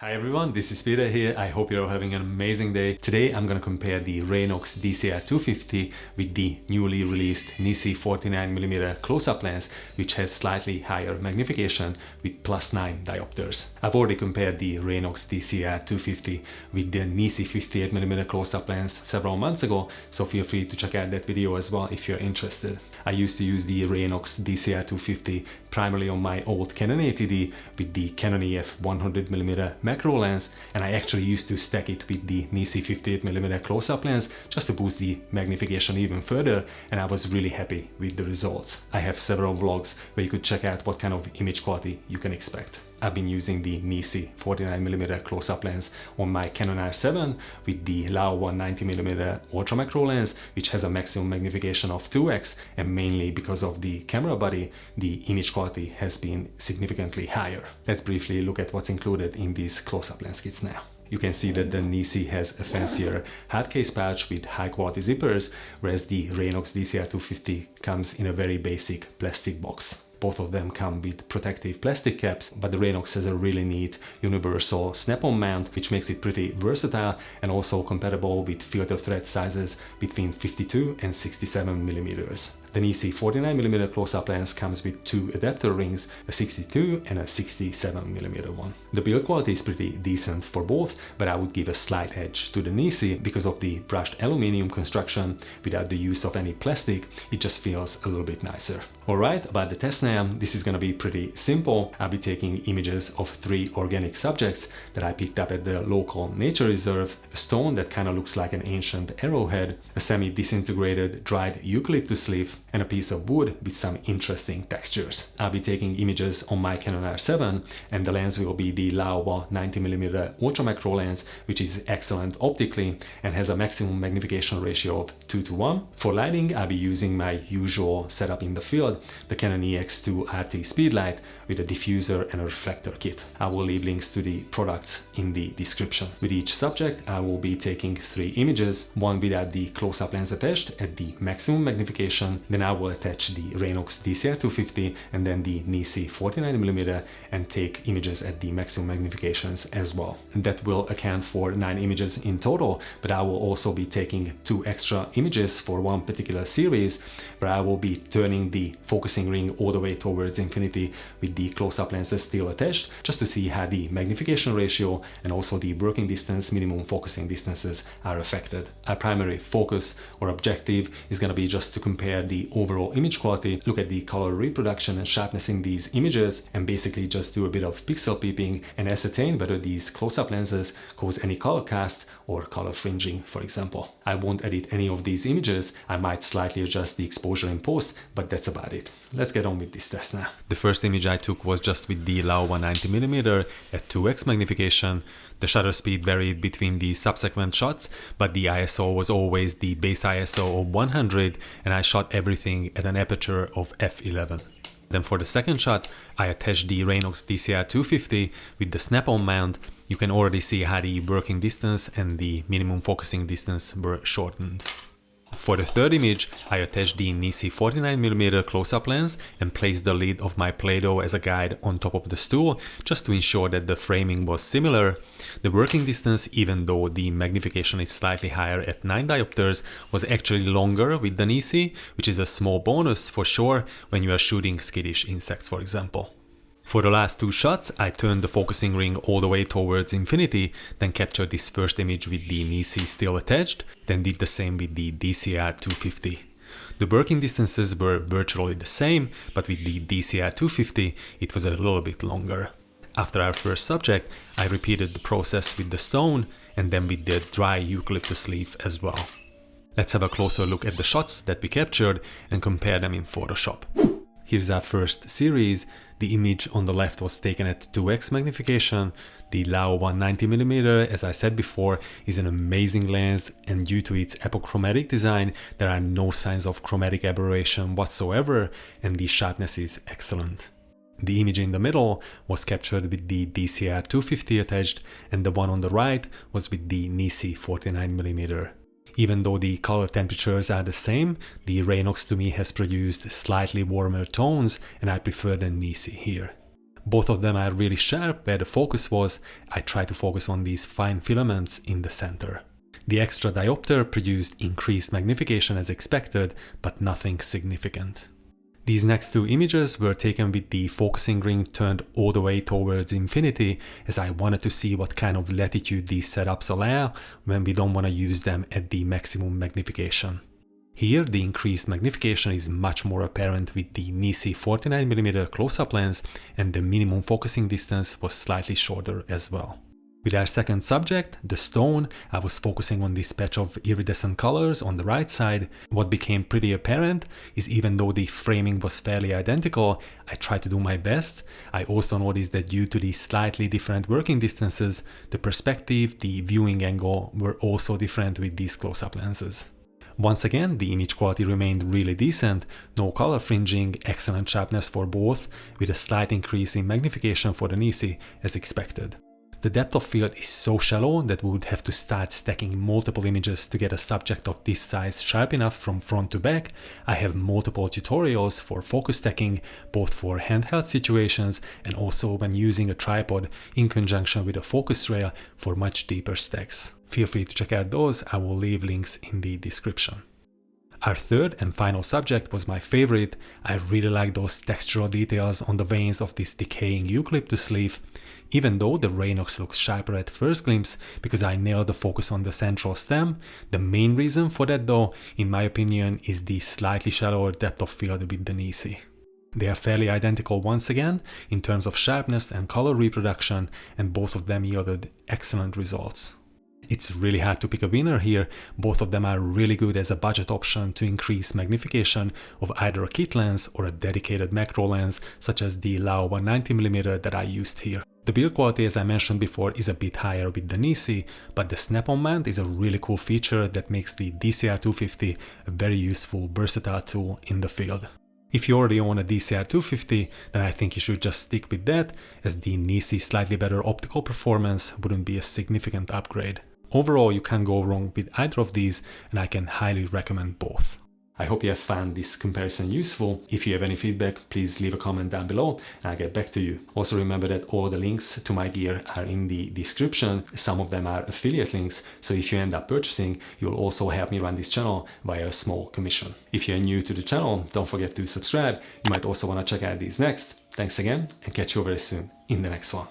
Hi everyone, this is Peter here. I hope you're having an amazing day. Today I'm gonna compare the Raynox DCR-250 with the newly released NiSi 49mm close-up lens, which has slightly higher magnification with +9 diopters. I've already compared the Raynox DCR-250 with the NiSi 58mm close-up lens several months ago, so feel free to check out that video as well if you're interested. I used to use the Raynox DCR-250 primarily on my old Canon 80D with the Canon EF 100mm macro lens, and I actually used to stack it with the NiSi 58mm close-up lens just to boost the magnification even further, and I was really happy with the results. I have several vlogs where you could check out what kind of image quality you can expect. I've been using the NiSi 49mm close-up lens on my Canon R7 with the Laowa 90mm ultra macro lens, which has a maximum magnification of 2x, and mainly because of the camera body, the image quality has been significantly higher. Let's briefly look at what's included in these close-up lens kits now. You can see that the NiSi has a fancier hard case pouch with high quality zippers, whereas the Raynox DCR-250 comes in a very basic plastic box. Both of them come with protective plastic caps, but the Raynox has a really neat universal snap-on mount, which makes it pretty versatile and also compatible with filter thread sizes between 52 and 67mm. The NiSi 49mm close-up lens comes with two adapter rings, a 62 and a 67mm one. The build quality is pretty decent for both, but I would give a slight edge to the NiSi because of the brushed aluminum construction without the use of any plastic. It just feels a little bit nicer. Alright, about the test now, this is gonna be pretty simple. I'll be taking images of 3 organic subjects that I picked up at the local nature reserve, a stone that kinda looks like an ancient arrowhead, a semi-disintegrated dried eucalyptus leaf, and a piece of wood with some interesting textures. I'll be taking images on my Canon R7, and the lens will be the Laowa 90mm ultra macro lens, which is excellent optically and has a maximum magnification ratio of 2:1. For lighting, I'll be using my usual setup in the field, the Canon EX2 RT speedlight with a diffuser and a reflector kit. I will leave links to the products in the description. With each subject, I will be taking 3 images, one without the close-up lens attached at the maximum magnification. Then I will attach the Raynox DCR-250 and then the NiSi 49mm and take images at the maximum magnifications as well. And that will account for 9 images in total, but I will also be taking 2 extra images for one particular series where I will be turning the focusing ring all the way towards infinity with the close-up lenses still attached, just to see how the magnification ratio and also the working distance, minimum focusing distances are affected. Our primary focus or objective is going to be just to compare the overall image quality, look at the color reproduction and sharpness in these images, and basically just do a bit of pixel peeping and ascertain whether these close-up lenses cause any color cast or color fringing, for example. I won't edit any of these images. I might slightly adjust the exposure in post, but that's about it. Let's get on with this test now. The first image I took was just with the Laowa 90mm at 2x magnification. The shutter speed varied between the subsequent shots, but the ISO was always the base ISO of 100, and I shot everything at an aperture of f11. Then for the second shot, I attached the Raynox DCR-250 with the snap-on mount. You can already see how the working distance and the minimum focusing distance were shortened. For the third image, I attached the NiSi 49mm close-up lens and placed the lid of my Play-Doh as a guide on top of the stool, just to ensure that the framing was similar. The working distance, even though the magnification is slightly higher at 9 diopters, was actually longer with the NiSi, which is a small bonus for sure when you are shooting skittish insects, for example. For the last 2 shots, I turned the focusing ring all the way towards infinity, then captured this first image with the NiSi still attached, then did the same with the DCR-250. The working distances were virtually the same, but with the DCR-250 it was a little bit longer. After our first subject, I repeated the process with the stone and then with the dry eucalyptus leaf as well. Let's have a closer look at the shots that we captured and compare them in Photoshop. Here's our first series. The image on the left was taken at 2x magnification. The Laowa 90mm, as I said before, is an amazing lens, and due to its apochromatic design, there are no signs of chromatic aberration whatsoever, and the sharpness is excellent. The image in the middle was captured with the DCR-250 attached, and the one on the right was with the NiSi 49mm. Even though the color temperatures are the same, the Raynox to me has produced slightly warmer tones, and I prefer the NiSi here. Both of them are really sharp. Where the focus was, I tried to focus on these fine filaments in the center. The extra diopter produced increased magnification as expected, but nothing significant. These next two images were taken with the focusing ring turned all the way towards infinity, as I wanted to see what kind of latitude these setups allow when we don't want to use them at the maximum magnification. Here, the increased magnification is much more apparent with the NiSi 49mm close-up lens, and the minimum focusing distance was slightly shorter as well. With our second subject, the stone, I was focusing on this patch of iridescent colors on the right side. What became pretty apparent is even though the framing was fairly identical, I tried to do my best. I also noticed that due to the slightly different working distances, the perspective, the viewing angle were also different with these close-up lenses. Once again, the image quality remained really decent, no color fringing, excellent sharpness for both, with a slight increase in magnification for the NiSi as expected. The depth of field is so shallow that we would have to start stacking multiple images to get a subject of this size sharp enough from front to back. I have multiple tutorials for focus stacking, both for handheld situations and also when using a tripod in conjunction with a focus rail for much deeper stacks. Feel free to check out those, I will leave links in the description. Our third and final subject was my favorite. I really like those textural details on the veins of this decaying eucalyptus leaf. Even though the Raynox looks sharper at first glimpse because I nailed the focus on the central stem, the main reason for that though, in my opinion, is the slightly shallower depth of field with the NiSi. They are fairly identical once again in terms of sharpness and color reproduction, and both of them yielded excellent results. It's really hard to pick a winner here. Both of them are really good as a budget option to increase magnification of either a kit lens or a dedicated macro lens such as the Laowa 90mm that I used here. The build quality, as I mentioned before, is a bit higher with the NiSi, but the snap-on mount is a really cool feature that makes the DCR-250 a very useful, versatile tool in the field. If you already own a DCR-250, then I think you should just stick with that, as the NiSi's slightly better optical performance wouldn't be a significant upgrade. Overall, you can't go wrong with either of these, and I can highly recommend both. I hope you have found this comparison useful. If you have any feedback, please leave a comment down below and I'll get back to you. Also remember that all the links to my gear are in the description. Some of them are affiliate links, so if you end up purchasing, you'll also help me run this channel via a small commission. If you're new to the channel, don't forget to subscribe. You might also want to check out these next. Thanks again, and catch you very soon in the next one.